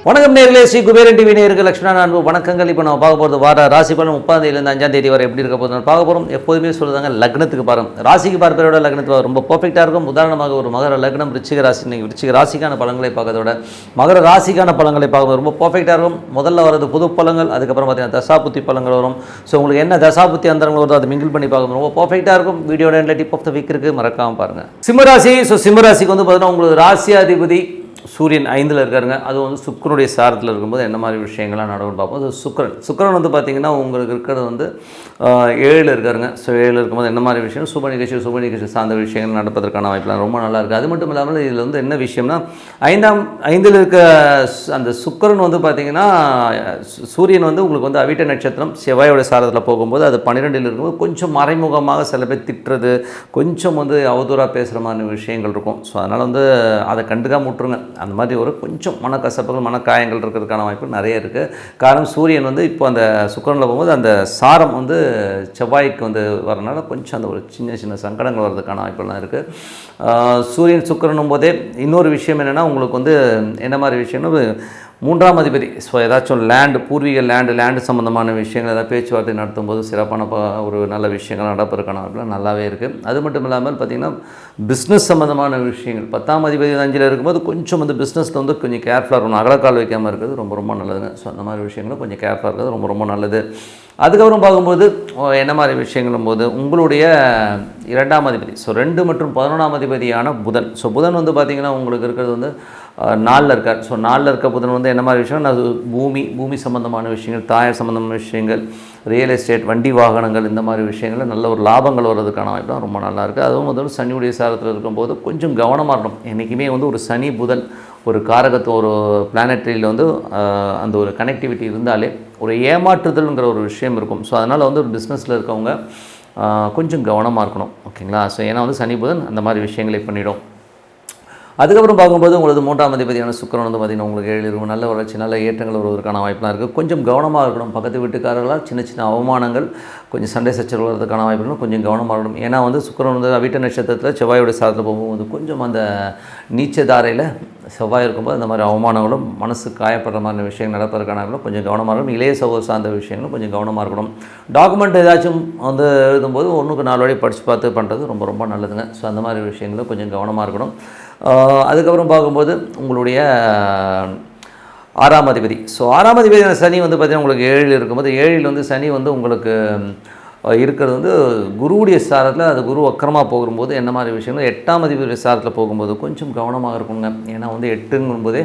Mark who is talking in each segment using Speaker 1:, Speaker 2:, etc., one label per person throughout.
Speaker 1: வணக்கம் நேர்களே, ஸ்ரீ குபேரன் டிவி நேயர்கள் லட்சுமணன் அன்பு வணக்கங்கள். இப்போ நம்ம பார்க்க போகிறது வார ராசி பலன் 30 தேதியிலிருந்து 5ஆம் தேதி வரை எப்படி இருக்க போகுது பார்க்க போகிறோம். எப்போதுமே சொல்லுதாங்க லக்னத்துக்கு பாருங்க, ராசிக்கு பார்ப்பதோட லக்னத்துக்கு ரொம்ப பர்ஃபெக்டாக இருக்கும். உதாரணமாக ஒரு மகர லக்னம் ரிச்சிக ராசி, நீங்கள் ரிச்சிக ராசிக்கான பலன்களை பார்க்கறதோட மகர ராசிக்கான பலன்களை பார்க்கும்போது ரொம்ப பர்ஃபெக்டாக இருக்கும். முதல்ல வரது புது பலன்கள், அதுக்கப்புறம் பார்த்தீங்கன்னா தசாபுத்தி பலன்கள் வரும். ஸோ உங்களுக்கு என்ன தசாபுத்தி அந்தரங்கள் வருதோ அதை மிங்கிள் பண்ணி பார்க்கும்போது ரொம்ப பர்ஃபெக்டாக இருக்கும். வீடியோட எண்டில் டிப் ஆஃப் த வீக் இருக்குது, மறக்காமல் பாருங்கள். சிம்மராசி. ஸோ சிம்மராசிக்கு வந்து பார்த்தீங்கன்னா உங்களுக்கு ராசியாதிபதி சூரியன் 5ல் இருக்காருங்க. அது வந்து சுக்கிரனுடைய சாரத்தில் இருக்கும்போது என்ன மாதிரி விஷயங்கள்லாம் நடக்கும்னு பார்ப்போம். ஸோ சுக்கிரன் வந்து பார்த்திங்கன்னா உங்களுக்கு இருக்கிறது வந்து 7ல் இருக்காருங்க. ஸோ 7ல் இருக்கும்போது என்ன மாதிரி விஷயம், சுப நிகழ்ச்சி சார்ந்த விஷயங்கள் நடப்பதற்கான வாய்ப்புலாம் ரொம்ப நல்லா இருக்குது. அது மட்டும் இல்லாமல் இதில் வந்து என்ன விஷயம்னா 5ல் இருக்க அந்த சுக்கிரன் வந்து பார்த்திங்கன்னா சூரியன் வந்து உங்களுக்கு வந்து அவிட்ட நட்சத்திரம் செவ்வாயோட சாரத்தில் போகும்போது அது 12ல் இருக்கும்போது கொஞ்சம் மறைமுகமாக சில பேர் திட்டுறது, கொஞ்சம் வந்து அவதூறாக பேசுகிற மாதிரி விஷயங்கள் இருக்கும். ஸோ அதனால் வந்து அதை கண்டுக்காம விட்டுருங்க. அந்த மாதிரி ஒரு கொஞ்சம் மனக்கசப்புகள் மனக்காயங்கள் இருக்கிறதுக்கான வாய்ப்பு நிறைய இருக்குது. காரணம் சூரியன் வந்து இப்போ அந்த சுக்கிரனில் போகும்போது அந்த சாரம் வந்து செவ்வாய்க்கு வந்து வரனால கொஞ்சம் அந்த ஒரு சின்ன சங்கடங்கள் வர்றதுக்கான வாய்ப்புலாம் இருக்குது. சூரியன் சுக்கிரனும் போதே இன்னொரு விஷயம் என்னென்னா உங்களுக்கு வந்து என்ன மாதிரி விஷயம்னா 3ஆம் அதிபதி. ஸோ ஏதாச்சும் லேண்டு, பூர்வீக லேண்டு சம்மந்தமான விஷயங்கள் ஏதாவது பேச்சுவார்த்தை நடத்தும் போது சிறப்பான ஒரு நல்ல விஷயங்கள் நடப்பதற்கான வாய்ப்புலாம் நல்லாவே இருக்குது. அது மட்டும் இல்லாமல் பார்த்திங்கன்னா பிஸ்னஸ் சம்மந்தமான விஷயங்கள் 10ஆம் அதிபதி 5ல் இருக்கும்போது கொஞ்சம் வந்து பிஸ்னஸில் வந்து கொஞ்சம் கேர்ஃபுல்லாக இருக்கணும். அகலக்கால் வைக்காமல் இருக்கிறது ரொம்ப நல்லதுங்க. ஸோ அந்த மாதிரி விஷயங்களும் கொஞ்சம் கேர்ஃபுல்லாக இருக்கிறது ரொம்ப நல்லது. அதுக்கப்புறம் பார்க்கும்போது என்ன மாதிரி விஷயங்களும் போது உங்களுடைய 2ஆம் அதிபதி, ஸோ 2 மற்றும் 11ஆம் அதிபதியான புதன். ஸோ புதன் வந்து பார்த்திங்கன்னா உங்களுக்கு இருக்கிறது வந்து 4ல் இருக்கார். ஸோ 4ல் இருக்க புதன் வந்து என்ன மாதிரி விஷயம், அது பூமி சம்மந்தமான விஷயங்கள், தாயார் சம்மந்தமான விஷயங்கள், ரியல் எஸ்டேட், வண்டி வாகனங்கள், இந்த மாதிரி விஷயங்கள் நல்ல ஒரு லாபங்கள் வர்றதுக்கான வாய்ப்பு ரொம்ப நல்லாயிருக்கு. அதுவும் வந்து சனியுடைய சாரத்தில் இருக்கும்போது கொஞ்சம் கவனமாக இருக்கணும். என்றைக்குமே வந்து ஒரு சனி புதன் ஒரு காரகத்துவம் ஒரு பிளானட்டரியில் வந்து அந்த ஒரு கனெக்டிவிட்டி இருந்தாலே ஒரு ஏமாற்றுதல்ங்கிற ஒரு விஷயம் இருக்கும். ஸோ அதனால் வந்து ஒரு பிஸ்னஸில் இருக்கவங்க கொஞ்சம் கவனமாக இருக்கணும். ஓகேங்களா? ஸோ ஏன்னா வந்து சனி புதன் அந்த மாதிரி விஷயங்களை பண்ணிடும். அதுக்கப்புறம் பார்க்கும்போது உங்களுக்கு 3ஆம் அதிபதியான சுக்கிரன் வந்து பார்த்திங்கன்னா உங்களுக்கு 7ல் இருக்கும். நல்ல வளர்ச்சி, நல்ல ஏற்றங்கள் வருவதற்கான வாய்ப்புலாம் இருக்குது. கொஞ்சம் கவனமாக இருக்கணும். பக்கத்து வீட்டுக்காரர்களால் சின்ன அவமானங்கள், கொஞ்சம் சண்டை சச்சரவு வருவதற்கான வாய்ப்புகளும் கொஞ்சம் கவனமாக இருக்கணும். ஏன்னா வந்து சுக்கிரன் வந்து அவிட்ட நட்சத்திரத்தில் செவ்வாயோட சாரத்தில் போகும்போது கொஞ்சம் அந்த நீச்சதாரையில் செவ்வாய் இருக்கும்போது அந்த மாதிரி அவமானங்களும் மனசு காயப்படுற மாதிரி விஷயங்கள் நடப்பதற்கான கொஞ்சம் கவனமாக இருக்கணும். இளைய சகோதர சார்ந்த விஷயங்களும் கொஞ்சம் கவனமாக இருக்கணும். டாக்குமெண்ட் ஏதாச்சும் வந்து எழுதும்போது 1க்கு 4 வாட்டி படித்து பார்த்து பண்ணுறது ரொம்ப நல்லதுங்க. ஸோ அந்த மாதிரி விஷயங்களும் கொஞ்சம் கவனமாக இருக்கணும். அதுக்கப்புறம் பார்க்கும்போது உங்களுடைய 6ஆம் அதிபதி. ஸோ 6ஆம் அதிபதியான சனி வந்து பார்த்திங்கன்னா உங்களுக்கு 7ல் இருக்கும்போது 7ல் வந்து சனி வந்து உங்களுக்கு இருக்கிறது வந்து குருவுடைய சாரத்தில், அது குரு வக்கரமாக போகும்போது என்ன மாதிரி விஷயங்கள் 8ஆம் அதிபதியுடைய சாரத்தில் போகும்போது கொஞ்சம் கவனமாக இருக்குங்க. ஏன்னா வந்து 8ங்கும்போதே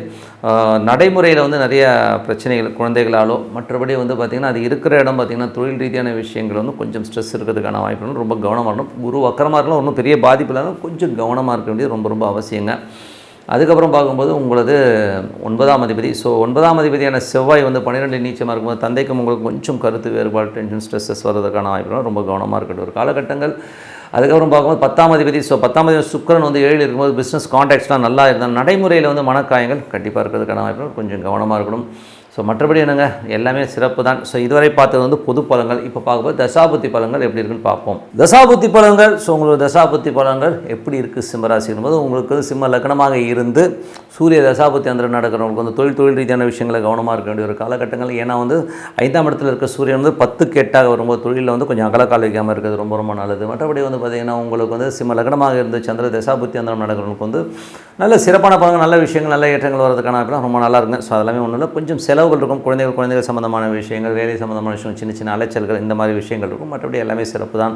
Speaker 1: நடைமுறையில் வந்து நிறைய பிரச்சனைகள் குழந்தைகளாலோ மற்றபடி வந்து பார்த்திங்கன்னா அது இருக்கிற இடம் பார்த்திங்கன்னா தொழில் ரீதியான விஷயங்கள் வந்து கொஞ்சம் ஸ்ட்ரெஸ் இருக்கிறதுக்கான வாய்ப்புகள் ரொம்ப கவனமாக இருக்கணும். குரு வக்கரமாக இருக்கலாம், ஒன்றும் பெரிய பாதிப்பு இல்லாமல் கொஞ்சம் கவனமாக இருக்க வேண்டியது ரொம்ப அவசியங்க. அதுக்கப்புறம் பார்க்கும்போது உங்களது 9ஆம் அதிபதி. ஸோ 9ஆம் அதிபதியான செவ்வாய் வந்து 12 நீச்சமாக இருக்கும்போது தந்தைக்கும் உங்களுக்கு கொஞ்சம் கருத்து வேறுபாடு, டென்ஷன், ஸ்ட்ரெஸ்ஸஸ் வர்றதுக்கான வாய்ப்புகள் ரொம்ப கவனமாக இருக்கட்டும் ஒரு காலகட்டங்கள். அதுக்கப்புறம் பார்க்கும்போது 10ஆம் அதிபதி. ஸோ 10ஆம் அதிபதி சுக்கிரன் வந்து 7ல் இருக்கும்போது பிஸ்னஸ் கான்டாக்ட்ஸ்லாம் நல்லா இருந்தால் நடைமுறையில் வந்து மனக்காயங்கள் கண்டிப்பாக இருக்கிறதுக்கான வாய்ப்புகள் கொஞ்சம் கவனமாக இருக்கணும். ஸோ மற்றபடி என்னங்க எல்லாமே சிறப்பு தான். ஸோ இதுவரை பார்த்தது வந்து பொது பலன்கள். இப்போ பார்க்கும்போது தசாபுத்தி பலன்கள் எப்படி இருக்குன்னு பார்ப்போம். தசாபுத்தி பலன்கள். ஸோ உங்களுக்கு தசாபுத்தி பலன்கள் எப்படி இருக்குது சிம்மராசி என்பது உங்களுக்கு சிம்ம லக்னமாக இருந்து சூரிய தசாபுத்தி அந்தரம் நடக்கிறவங்களுக்கு வந்து தொழில் ரீதியான விஷயங்களை கவனமாக இருக்க வேண்டிய ஒரு காலகட்டங்கள். ஏன்னா வந்து 5ஆம் இடத்துல இருக்க சூரியன் வந்து 10க்கு 8ஆக வரும்போது தொழிலில் வந்து கொஞ்சம் அகலக்கால் வைக்காமல் இருக்கிறது ரொம்ப நல்லது. மற்றபடி வந்து பார்த்திங்கன்னா உங்களுக்கு வந்து சிம்ம லக்னமாக இருந்து சந்திர தசாபுத்தி அந்தரம் நடக்கிறவங்களுக்கு வந்து நல்ல சிறப்பான பலன்கள், நல்ல விஷயங்கள், நல்ல ஏற்றங்கள் வரதுக்கான ரொம்ப நல்லா இருக்குங்க. ஸோ அதெல்லாமே ஒன்றும் இல்லை, கொஞ்சம் செலவுகள் இருக்கும். குழந்தைகள் சம்மந்தமான விஷயங்கள், வேலை சம்மந்தமான விஷயம், சின்ன அலைச்சல்கள், இந்த மாதிரி விஷயங்கள் இருக்கும். மற்றபடி எல்லாமே சிறப்பு தான்.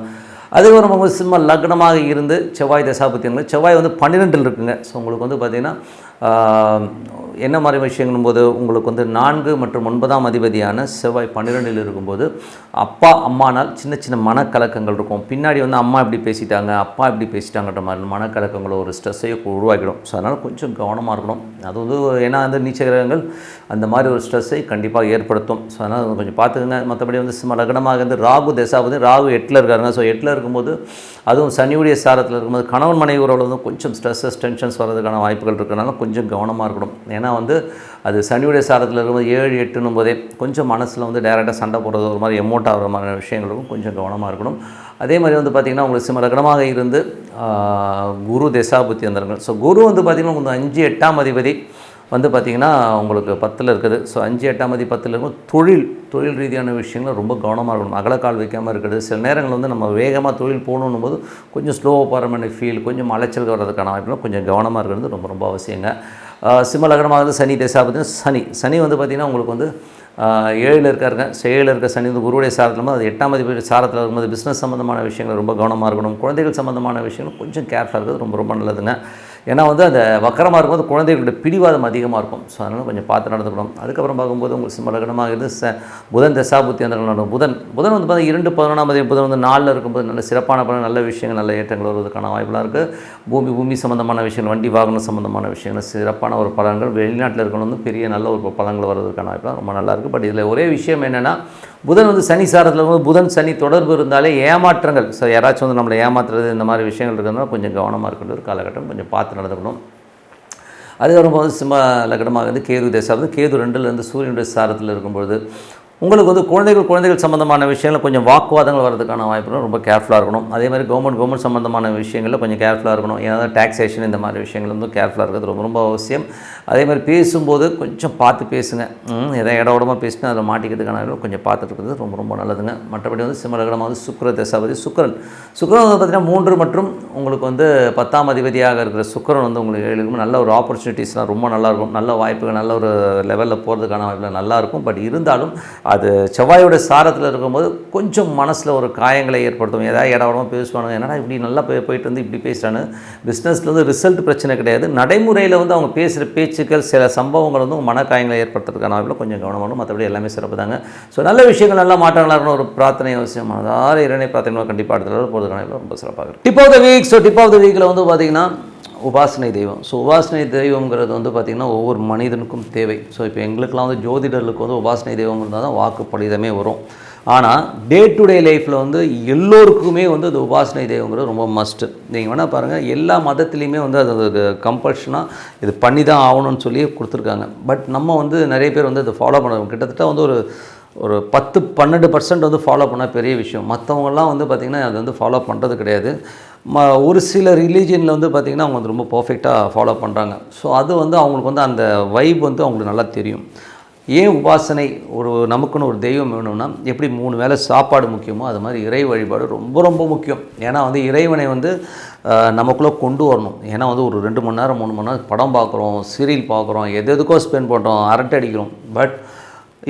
Speaker 1: அதுக்கப்புறம் ரொம்ப சிம்ம லக்னமாக இருந்து செவ்வாய் தசாபுத்தியங்கள், செவ்வாய் வந்து 12ல் இருக்குங்க. ஸோ உங்களுக்கு வந்து பார்த்திங்கன்னா என்ன மாதிரி விஷயங்களும் போது உங்களுக்கு வந்து 4 மற்றும் 9ஆம் அதிபதியான செவ்வாய் 12ல் இருக்கும்போது அப்பா அம்மானால் சின்ன மனக்கலக்கங்கள் இருக்கும். பின்னாடி வந்து அம்மா இப்படி பேசிட்டாங்க, அப்பா இப்படி பேசிட்டாங்கன்ற மாதிரி மனக்கலக்கங்களோ ஒரு ஸ்ட்ரெஸ்ஸையோ உருவாக்கிடும். ஸோ அதனால் கொஞ்சம் கவனமாக இருக்கணும். அது வந்து ஏன்னா அந்த நீச்சகிரகங்கள் அந்த மாதிரி ஒரு ஸ்ட்ரெஸ்ஸை கண்டிப்பாக ஏற்படுத்தும். ஸோ அதனால் கொஞ்சம் பார்த்துக்கங்க. மற்றபடி வந்து சிம்ம லக்னமாக இருந்து ராகு தசாபதி, ராகு 8ல் இருக்காருங்க. ஸோ 8ல் இருக்கும்போது அதுவும் சனியுடைய சாரத்தில் இருக்கும்போது கணவன் மனைவி உறவில் வந்து கொஞ்சம் ஸ்ட்ரெஸ்ஸஸ் டென்ஷன்ஸ் வரதுக்கான வாய்ப்புகள் இருக்கிறனால கொஞ்சம் கவனமாக இருக்கணும். ஏன்னா வந்து அது சனியுடைய சாரத்தில் இருக்கும்போது 7, 8ன்னும் போதே கொஞ்சம் மனசில் வந்து டைரெக்டாக சண்டை போடுறது, ஒரு மாதிரி எமோட் ஆகிற மாதிரி விஷயங்களுக்கும் கொஞ்சம் கவனமாக இருக்கணும். அதே மாதிரி வந்து பார்த்திங்கன்னா உங்களுக்கு சிம்ம லக்னமாக இருந்து குரு தசாபுத்தி அந்தரங்கள். ஸோ குரு வந்து பார்த்திங்கன்னா உங்களுக்கு 5 8ஆம் அதிபதி வந்து பார்த்திங்கன்னா உங்களுக்கு 10ல் இருக்குது. ஸோ 5 8ஆம் அதிபதி 10ல் இருக்கும். தொழில் ரீதியான விஷயங்கள் ரொம்ப கவனமாக இருக்கணும். அகலக்கால் வைக்காமல் இருக்கிறது. சில நேரங்கள் வந்து நம்ம வேகமாக தொழில் போகணும் போது கொஞ்சம் ஸ்லோவாக போகிற மாதிரி ஃபீல், கொஞ்சம் அலைச்சல் வர்றதுக்கான வாய்ப்புலாம் கொஞ்சம் கவனமாக இருக்கிறது ரொம்ப ரொம்ப அவசியங்க. சிம்ம லக்னமாக வந்து சனி தசாபதி. சனி வந்து பார்த்திங்கன்னா உங்களுக்கு வந்து 7ல் இருக்காருங்க. 7ல் இருக்க சனி வந்து குருவுடைய சாரத்தில் அது 8ஆம் அதிபதி சாரத்தில் இருக்கும்போது பிஸ்னஸ் சம்மந்தமான விஷயங்கள் ரொம்ப கவனமாக இருக்கணும். குழந்தைகள் சம்மந்தமான விஷயங்கள் கொஞ்சம் கேர்ஃபுல்லாக இருக்கிறது ரொம்ப ரொம்ப நல்லதுங்க. ஏன்னா வந்து அந்த வக்கரமாக இருக்கும்போது குழந்தைகளுடைய பிடிவாதம் அதிகமாக இருக்கும். ஸோ அதனால் கொஞ்சம் பார்த்து நடந்துக்கணும். அதுக்கப்புறம் பார்க்கும்போது உங்களுக்கு சிம்ம லக்னமாக இருந்து புதன் தசாபுத்தி அந்த புதன் வந்து பார்த்தா 2 11ஆம் அதிபதி புதன் வந்து 4ல் இருக்கும்போது நல்ல சிறப்பான பலன், நல்ல விஷயங்கள், நல்ல ஏற்றங்கள் வருவதற்கான வாய்ப்புலாம் இருக்குது. பூமி சம்மந்தமான விஷயங்கள், வண்டி வாகனம் சம்மந்தமான விஷயங்கள், சிறப்பான ஒரு பலன்கள், வெளிநாட்டில் இருக்கணும் வந்து பெரிய நல்ல ஒரு பலன்கள் வருவதற்கான வாய்ப்புலாம் ரொம்ப நல்லாயிருக்கு. பட் இதில் ஒரே விஷயம் என்னென்னா புதன் வந்து சனி சாரத்தில் இருக்கும்போது புதன் சனி தொடர்பு இருந்தாலே ஏமாற்றங்கள், ஸோ யாராச்சும் வந்து நம்மளை ஏமாற்றுறது இந்த மாதிரி விஷயங்கள் இருக்கிறதுனால கொஞ்சம் கவனமாக இருக்கிற ஒரு காலகட்டம், கொஞ்சம் பார்த்து நடந்துக்கணும். அதுக்கப்புறம் வந்து சிம்ம லக்னமாக வந்து கேது தசாபதி. கேது 2ல் சூரியனுடைய சாரத்தில் இருக்கும்பொழுது உங்களுக்கு வந்து குழந்தைகள் சம்மந்தமான விஷயங்கள் கொஞ்சம் வாக்குவாதங்கள் வரதுக்கான வாய்ப்புகள் ரொம்ப கேர்ஃபுல்லாக இருக்கணும். அதே மாதிரி கவர்மெண்ட் சம்மந்தமான விஷயங்களில் கொஞ்சம் கேர்ஃபுல்லாக இருக்கணும். ஏன்னா டாக்ஸேஷன் இந்த மாதிரி விஷயங்கள் வந்து கேர்ஃபுல்லாக இருக்கிறது ரொம்ப ரொம்ப அவசியம். அதே மாதிரி பேசும்போது கொஞ்சம் பார்த்து பேசுங்க. எதாவது இடமா பேசினா அதில் மாட்டிக்கிறதுக்கான கொஞ்சம் பார்த்துட்டு இருக்கிறது ரொம்ப ரொம்ப நல்லதுங்க. மற்றபடி வந்து சிம்ம லக்னமாக வந்து சுக்கிர தசாபதி. சுக்கிரன் வந்து பார்த்திங்கன்னா 3 மற்றும் உங்களுக்கு வந்து 10ஆம் அதிபதியாக இருக்கிற சுக்கிரன் வந்து உங்களுக்கு 7க்கும் நல்ல ஒரு ஆப்பர்ச்சுனிட்டிஸ்லாம் ரொம்ப நல்லாயிருக்கும். நல்ல வாய்ப்புகள், நல்ல ஒரு லெவலில் போகிறதுக்கான வாய்ப்புகள் நல்லாயிருக்கும். பட் இருந்தாலும் அது செவ்வாயோட சாரத்தில் இருக்கும்போது கொஞ்சம் மனசில் ஒரு காயங்களை ஏற்படுத்தும். ஏதாவது இடமா பேசுவானுங்க, என்னடா இப்படி நல்லா போயிட்டு வந்து இப்படி பேசுகிறான்னு. பிஸ்னஸில் வந்து ரிசல்ட் பிரச்சனை கிடையாது, நடைமுறையில் வந்து அவங்க பேசுகிற பேச்சுக்கள் சில சம்பவங்கள் வந்து மன காயங்களை ஏற்படுத்துறதுக்கான வாய்ப்பில் கொஞ்சம் கவனமாகணும். மற்றபடி எல்லாமே சிறப்பு தாங்க. ஸோ நல்ல விஷயங்கள், நல்லா மாற்றங்களாக இருக்கணும். ஒரு பிரார்த்தனை அவசியமானதால் இறைவனை பிரார்த்தனை கண்டிப்பாக அடுத்த போகிறதுக்கான ரொம்ப சிறப்பாக இருக்கும். Tip of the week. So tip of the வீக்கில் வந்து பார்த்திங்கன்னா உபாசனை தெய்வம். ஸோ உபாசனை தெய்வங்கிறது வந்து பார்த்திங்கன்னா ஒவ்வொரு மனிதனுக்கும் தேவை. ஸோ இப்போ எங்களுக்கெல்லாம் வந்து ஜோதிடர்களுக்கு வந்து உபாசனை தெய்வம் இருந்தால் தான் வாக்கு பலிதமே வரும். ஆனால் டே டு டே லைஃப்பில் வந்து எல்லோருக்குமே வந்து அது உபாசனை தெய்வங்கிறது ரொம்ப மஸ்ட்டு. நீங்கள் வேணால் பாருங்கள், எல்லா மதத்துலேயுமே வந்து அது கம்பல்ஷனாக இது பண்ணி தான் ஆகணும்னு சொல்லி கொடுத்துருக்காங்க. பட் நம்ம வந்து நிறைய பேர் வந்து அதை ஃபாலோ பண்ணுறோம். கிட்டத்தட்ட வந்து ஒரு 10-12% வந்து ஃபாலோ பண்ணால் பெரிய விஷயம். மற்றவங்கலாம் வந்து பார்த்திங்கன்னா அது வந்து ஃபாலோ பண்ணுறது கிடையாது. ஒரு சில ரிலீஜியனில் வந்து பார்த்திங்கன்னா அவங்க வந்து ரொம்ப பர்ஃபெக்டாக ஃபாலோ பண்ணுறாங்க. ஸோ அது வந்து அவங்களுக்கு வந்து அந்த வைப் வந்து அவங்களுக்கு நல்லா தெரியும். ஏன் உபாசனை நமக்குன்னு ஒரு தெய்வம் வேணும்னா, எப்படி 3 வேளை சாப்பாடு முக்கியமோ அது மாதிரி இறை வழிபாடு ரொம்ப ரொம்ப முக்கியம். ஏன்னா வந்து இறைவனை வந்து நமக்குள்ளே கொண்டு வரணும். ஏன்னா வந்து ஒரு 2 மணி நேரம் 3 மணி நேரம் படம் பார்க்குறோம், சீரியல் பார்க்குறோம், எதுக்கோ ஸ்பெண்ட் பண்ணுறோம், அரட்டை அடிக்கிறோம். பட்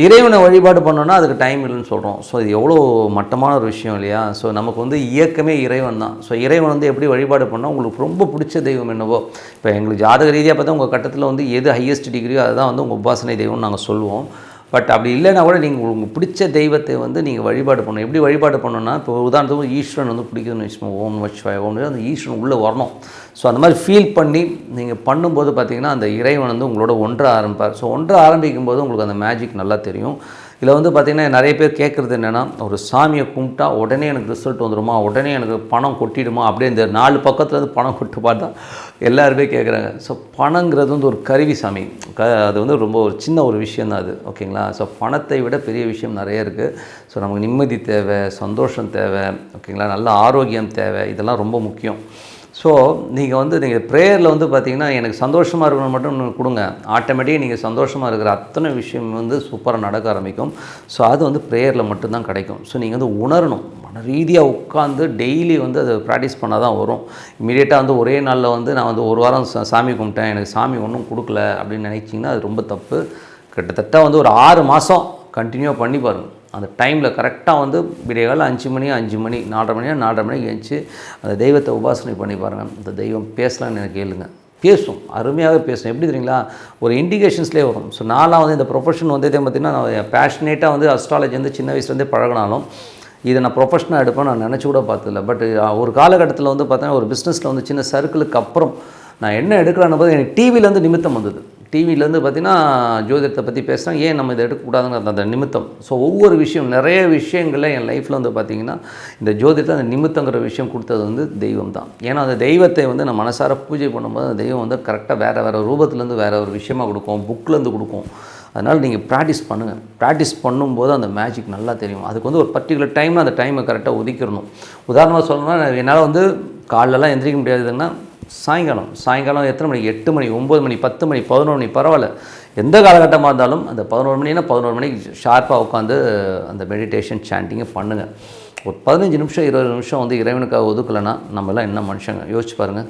Speaker 1: இறைவனை வழிபாடு பண்ணோன்னா அதுக்கு டைம் இல்லைன்னு சொல்கிறோம். ஸோ இது எவ்வளோ மட்டமான ஒரு விஷயம் இல்லையா? ஸோ நமக்கு வந்து இயக்கமே இறைவன் தான். ஸோ இறைவன் வந்து எப்படி வழிபாடு பண்ணால் உங்களுக்கு ரொம்ப பிடிச்ச தெய்வம் என்னவோ, இப்போ எங்களுக்கு ஜாதக ரீதியாக பார்த்தா உங்கள் கட்டத்தில் வந்து எது ஹையஸ்ட் டிகிரியோ அதுதான் வந்து உங்கள் உபாசனை தெய்வம்னு நாங்கள் சொல்லுவோம். பட் அப்படி இல்லைன்னா கூட நீங்கள் உங்களுக்கு பிடிச்ச தெய்வத்தை வந்து நீங்கள் வழிபாடு பண்ணணும். எப்படி வழிபாடு பண்ணணும்னா, இப்போ உதாரணத்துக்கு ஈஸ்வரன் வந்து பிடிக்குதுன்னு வச்சுக்கோங்க, ஓம் நமச்சிவாய ஓம்னு அந்த ஈஸ்வரன் உள்ளே வரணும். ஸோ அந்த மாதிரி ஃபீல் பண்ணி நீங்கள் பண்ணும்போது பார்த்திங்கன்னா அந்த இறைவன் வந்து உங்களோட ஒன்ற ஆரம்பிப்பார். ஸோ ஒன்ற ஆரம்பிக்கும் போது உங்களுக்கு அந்த மேஜிக் நல்லா தெரியும். இதில் வந்து பார்த்திங்கன்னா நிறைய பேர் கேட்குறது என்னென்னா, ஒரு சாமியை கும்பிட்டா உடனே எனக்கு ரிசல்ட் வந்துடுமா, உடனே எனக்கு பணம் கொட்டிடுமா, அப்படியே இந்த 4 பக்கத்துலேருந்து பணம் கொட்டு பார்த்தா எல்லாருமே கேட்குறாங்க. ஸோ பணங்கிறது வந்து ஒரு கருவி சாமி, அது வந்து ரொம்ப ஒரு சின்ன ஒரு விஷயம் தான் அது, ஓகேங்களா? ஸோ பணத்தை விட பெரிய விஷயம் நிறைய இருக்குது. ஸோ நமக்கு நிம்மதி தேவை, சந்தோஷம் தேவை, ஓகேங்களா, நல்ல ஆரோக்கியம் தேவை, இதெல்லாம் ரொம்ப முக்கியம். ஸோ நீங்கள் ப்ரேயரில் வந்து பார்த்திங்கன்னா எனக்கு சந்தோஷமாக இருக்கணும் மட்டும் கொடுங்க, ஆட்டோமேட்டிக்காக நீங்கள் சந்தோஷமாக இருக்கிற அத்தனை விஷயம் வந்து சூப்பராக நடக்க ஆரம்பிக்கும். ஸோ அது வந்து ப்ரேயரில் மட்டும்தான் கிடைக்கும். ஸோ நீங்கள் வந்து உணரணும், மன ரீதியாக உட்காந்து டெய்லி வந்து அதை ப்ராக்டிஸ் பண்ணால் தான் வரும். இமீடியட்டாக வந்து ஒரே நாளில் வந்து நான் வந்து 1 வாரம் சாமி கும்பிட்டேன், எனக்கு சாமி ஒன்றும் கொடுக்கல அப்படின்னு நினச்சிங்கன்னா அது ரொம்ப தப்பு. கிட்டத்தட்ட வந்து ஒரு 6 மாதம் கண்டினியூவாக பண்ணி பாருங்கள். அந்த டைமில் கரெக்டாக வந்து விடியகாலம் 5 மணி 4:30 மணியாக 4:30 மணிக்கு எழுந்துச்சி அந்த தெய்வத்தை உபாசனை பண்ணி பாருங்கள். அந்த தெய்வம் பேசலான்னு எனக்கு கேளுங்க, பேசும், அருமையாக பேசும். எப்படி தெரியுங்களா, ஒரு இண்டிகேஷன்ஸ்லேயே வரும். ஸோ நான்லாம் வந்து இந்த ப்ரொஃபஷன் வந்து பார்த்திங்கன்னா நான் பேஷனேட்டாக வந்து அஸ்ட்ராலஜி வந்து சின்ன வயசுலேருந்தே பழகினாலும் இதை நான் ப்ரொஃபஷனாக எடுப்பேன் நான் நினச்சி கூட பார்த்ததில்ல. பட் ஒரு காலகட்டத்தில் வந்து பார்த்தீங்கன்னா ஒரு பிஸ்னஸில் வந்து சின்ன சர்க்கிளுக்கு அப்புறம் நான் என்ன எடுக்கலான்னு போது எனக்கு டிவிலேருந்து நிமித்தம் வந்தது. டிவிலேருந்து பார்த்திங்கன்னா ஜோதிடத்தை பற்றி பேசுகிறாங்க, ஏன் நம்ம இதை எடுக்கக்கூடாதுங்கிற அந்த நிமித்தம். ஸோ ஒவ்வொரு விஷயம், நிறைய விஷயங்களில் என் லைஃப்பில் வந்து பார்த்திங்கன்னா இந்த ஜோதிடத்தை அந்த நிமித்தங்கிற விஷயம் கொடுத்தது வந்து தெய்வம் தான். ஏன்னா அந்த தெய்வத்தை வந்து நான் மனசார பூஜை பண்ணும்போது அந்த தெய்வம் வந்து கரெக்டாக வேறு ரூபத்துலேருந்து வேறு ஒரு விஷயமாக கொடுக்கும், புக்கிலேருந்து கொடுக்கும். அதனால் நீங்கள் ப்ராக்டிஸ் பண்ணுங்கள். ப்ராக்டிஸ் பண்ணும்போது அந்த மேஜிக் நல்லா தெரியும். அதுக்கு வந்து ஒரு பர்டிகுலர் டைமில் அந்த டைமை கரெக்டாக ஒதுக்கிடணும். உதாரணமாக சொல்லணும்னா என்னால் வந்து காலைலலாம் எந்திரிக்க முடியாதுன்னா சாயங்காலம் எத்தனை மணி, 8 மணி, 9 மணி, 10 மணி, 11 மணி, பரவாயில்ல, எந்த காலகட்டமாக இருந்தாலும் அந்த 11 மணினா 11 மணிக்கு ஷார்ப்பாக உட்காந்து அந்த மெடிடேஷன் சாண்டிங்கை பண்ணுங்கள். ஒரு 15 நிமிஷம் 20 நிமிஷம் வந்து இறைவனுக்காக ஒதுக்கலைன்னா நம்மளாம் என்ன மனுஷங்க, யோசிச்சு பாருங்கள்.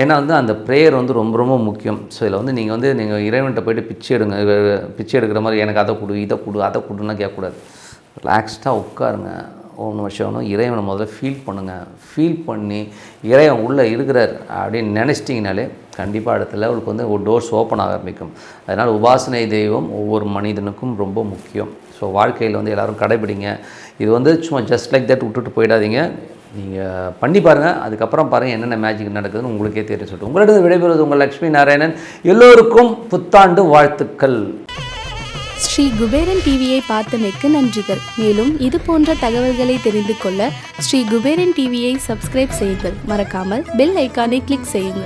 Speaker 1: ஏன்னா வந்து அந்த ப்ரேயர் வந்து ரொம்ப ரொம்ப முக்கியம். ஸோ இதில் வந்து நீங்கள் இறைவன்கிட்ட போய்ட்டு பிச்சை எடுக்கிற மாதிரி எனக்கு அதை கொடு, இதை கொடு, அதை கொடுன்னா கேட்கக்கூடாது. ரிலாக்ஸ்டாக உட்காருங்க. ஒன்று வருஷம் இறைவனை முதல்ல ஃபீல் பண்ணுங்கள். ஃபீல் பண்ணி இறைவன் உள்ளே இருக்கிறார் அப்படின்னு நினச்சிட்டிங்கனாலே கண்டிப்பாக அடுத்த லெவலுக்கு வந்து ஒரு டோர்ஸ் ஓப்பன் ஆக ஆரம்பிக்கும். அதனால் உபாசனை தெய்வம் ஒவ்வொரு மனிதனுக்கும் ரொம்ப முக்கியம். ஸோ வாழ்க்கையில் வந்து எல்லோரும் கடைபிடிங்க. இது வந்து சும்மா ஜஸ்ட் லைக் தட் விட்டுட்டு போயிடாதீங்க. நீங்கள் பண்ணி பாருங்கள். அதுக்கப்புறம் பாருங்கள் என்னென்ன மேஜிக் நடக்குதுன்னு உங்களுக்கே தெரியும். சொல்லிட்டு உங்களிடம் விடைபெறுவது உங்கள் லக்ஷ்மி நாராயணன். எல்லோருக்கும் புத்தாண்டு வாழ்த்துக்கள்.
Speaker 2: ஸ்ரீ குபேரன் டிவியை பார்த்தமைக்கு நன்றிகள். மேலும் இது போன்ற தகவல்களை தெரிந்து கொள்ள ஸ்ரீ குபேரன் டிவியை சப்ஸ்கிரைப் செய்யுங்கள். மறக்காமல் பெல் ஐக்கானை கிளிக் செய்யுங்கள்.